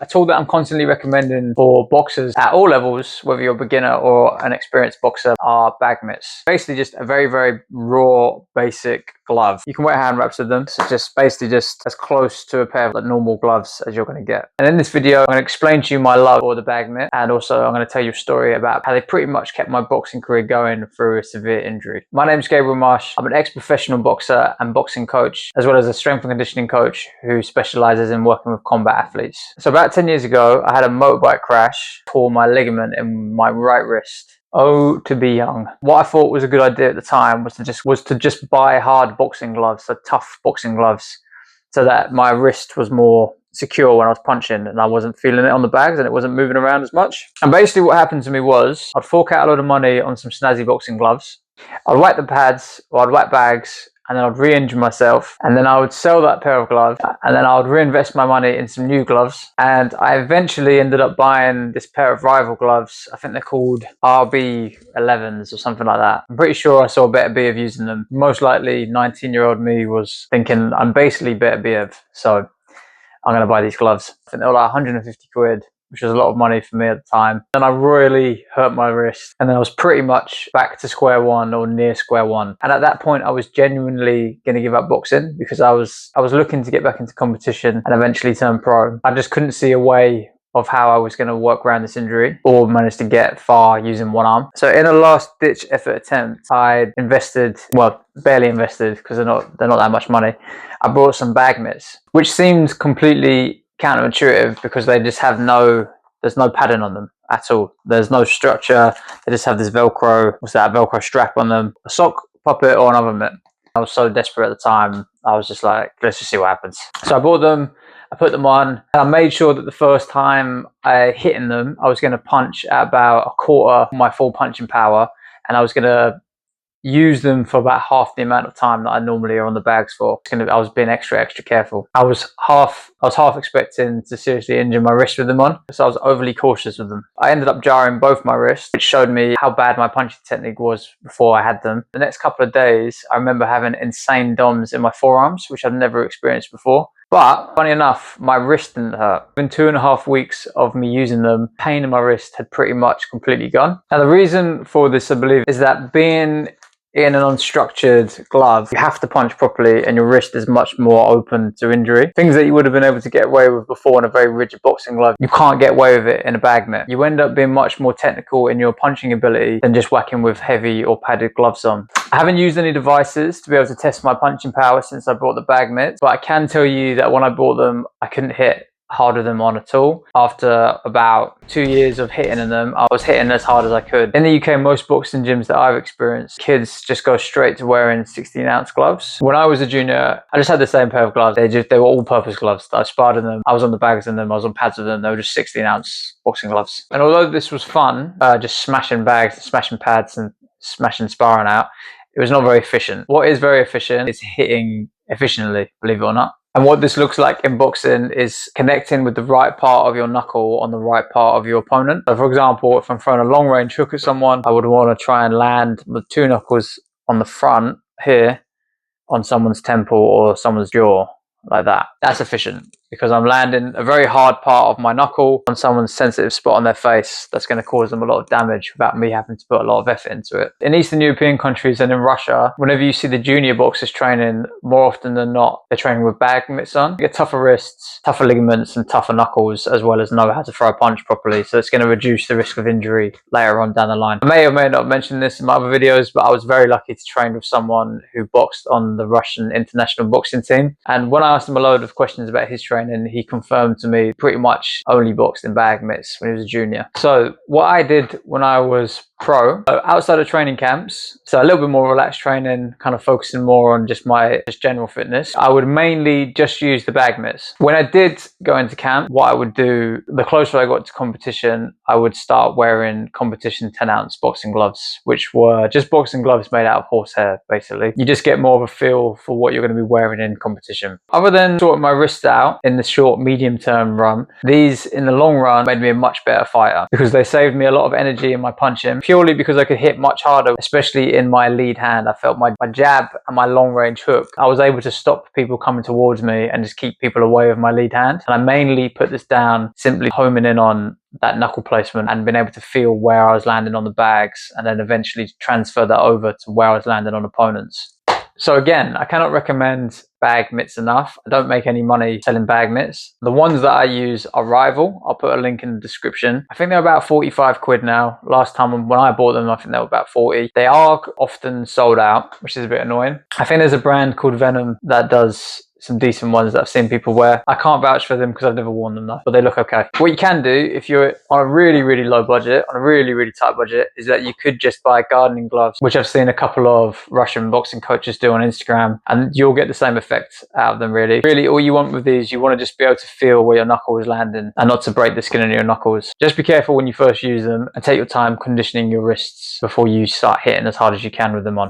A tool that I'm constantly recommending for boxers at all levels, whether you're a beginner or an experienced boxer, are bag mitts. Basically just a very, very raw, basic glove. You can wear hand wraps with them, so just basically just as close to a pair of like normal gloves as you're going to get. And in this video, I'm going to explain to you my love for the bag mitt, and also I'm going to tell you a story about how they pretty much kept my boxing career going through a severe injury. My name is Gabriel Marsh. I'm an ex-professional boxer and boxing coach, as well as a strength and conditioning coach who specializes in working with combat athletes. So about 10 years ago, I had a motorbike crash, tore my ligament in my right wrist. Oh, to be young. What I thought was a good idea at the time was to just buy hard boxing gloves, so tough boxing gloves, so that my wrist was more secure when I was punching and I wasn't feeling it on the bags and it wasn't moving around as much. And basically what happened to me was I'd fork out a lot of money on some snazzy boxing gloves. I'd whack the pads, or I'd whack bags, and then I'd re-injure myself, and then I would sell that pair of gloves, and then I would reinvest my money in some new gloves. And I eventually ended up buying this pair of rival gloves. I think they're called RB11s or something like that. I'm pretty sure I saw Better Biev using them. Most likely 19-year-old me was thinking I'm basically Better Biev, so I'm going to buy these gloves. I think they were like 150 quid. Which was a lot of money for me at the time. And I royally hurt my wrist. And then I was pretty much back to square one or near square one. And at that point, I was genuinely going to give up boxing because I was looking to get back into competition and eventually turn pro. I just couldn't see a way of how I was going to work around this injury or manage to get far using one arm. So in a last ditch effort attempt, I invested, well, barely invested because they're not that much money. I bought some bag mitts, which seems completely counterintuitive because they just have there's no padding on them at all. There's no structure. They just have this Velcro, Velcro strap on them, a sock puppet or another mitt. I was so desperate at the time. I was just like, let's just see what happens. So I bought them, I put them on, and I made sure that the first time I hitting them, I was going to punch at about a quarter of my full punching power, and I was going to use them for about half the amount of time that I normally are on the bags for. I was being extra careful. I was half expecting to seriously injure my wrist with them on, so I was overly cautious with them. I ended up jarring both my wrists, which showed me how bad my punching technique was before I had them. The next couple of days, I remember having insane DOMs in my forearms, which I've never experienced before. But funny enough, my wrist didn't hurt. In 2.5 weeks of me using them, pain in my wrist had pretty much completely gone. Now the reason for this, I believe, is that being in an unstructured glove, you have to punch properly and your wrist is much more open to injury. Things that you would have been able to get away with before in a very rigid boxing glove, you can't get away with it in a bag mitt. You end up being much more technical in your punching ability than just whacking with heavy or padded gloves on. I haven't used any devices to be able to test my punching power since I bought the bag mitts, but I can tell you that when I bought them, I couldn't hit harder than on at all. After about 2 years of hitting in them, I was hitting as hard as I could. In the UK, most boxing gyms that I've experienced, kids just go straight to wearing 16-ounce gloves. When I was a junior, I just had the same pair of gloves. They were all-purpose gloves. I sparred in them. I was on the bags in them. I was on pads with them. They were just 16-ounce boxing gloves. And although this was fun, just smashing bags, smashing pads, and smashing sparring out, it was not very efficient. What is very efficient is hitting efficiently, believe it or not. And what this looks like in boxing is connecting with the right part of your knuckle on the right part of your opponent. So for example, if I'm throwing a long range hook at someone, I would want to try and land with 2 knuckles on the front here on someone's temple or someone's jaw, like that. That's efficient because I'm landing a very hard part of my knuckle on someone's sensitive spot on their face. That's going to cause them a lot of damage without me having to put a lot of effort into it. In Eastern European countries and in Russia, whenever you see the junior boxers training, more often than not, they're training with bag mitts on. You get tougher wrists, tougher ligaments, and tougher knuckles, as well as know how to throw a punch properly. So it's going to reduce the risk of injury later on down the line. I may or may not mention this in my other videos, but I was very lucky to train with someone who boxed on the Russian international boxing team. And when I asked him a load of questions about his training, he confirmed to me pretty much only boxed in bag mitts when he was a junior. So what I did when I was pro, outside of training camps, so a little bit more relaxed training, kind of focusing more on just my general fitness, I would mainly just use the bag mitts. When I did go into camp, what I would do, the closer I got to competition, I would start wearing competition 10-ounce boxing gloves, which were just boxing gloves made out of horsehair, basically. You just get more of a feel for what you're going to be wearing in competition. Other than sorting my wrist out in the short, medium term run, these in the long run made me a much better fighter because they saved me a lot of energy in my punching, purely because I could hit much harder, especially in my lead hand. I felt my jab and my long range hook, I was able to stop people coming towards me and just keep people away with my lead hand. And I mainly put this down simply homing in on that knuckle placement and being able to feel where I was landing on the bags, and then eventually transfer that over to where I was landing on opponents. So again, I cannot recommend bag mitts enough. I don't make any money selling bag mitts. The ones that I use are Rival. I'll put a link in the description. I think they're about 45 quid now. Last time when I bought them, I think they were about 40. They are often sold out, which is a bit annoying. I think there's a brand called Venom that does some decent ones that I've seen people wear. I can't vouch for them because I've never worn them though, but they look okay. What you can do if you're on a really, really low budget, on a really, really tight budget, is that you could just buy gardening gloves, which I've seen a couple of Russian boxing coaches do on Instagram, and you'll get the same effect out of them really. Really, all you want with these, you want to just be able to feel where your knuckle is landing and not to break the skin in your knuckles. Just be careful when you first use them and take your time conditioning your wrists before you start hitting as hard as you can with them on.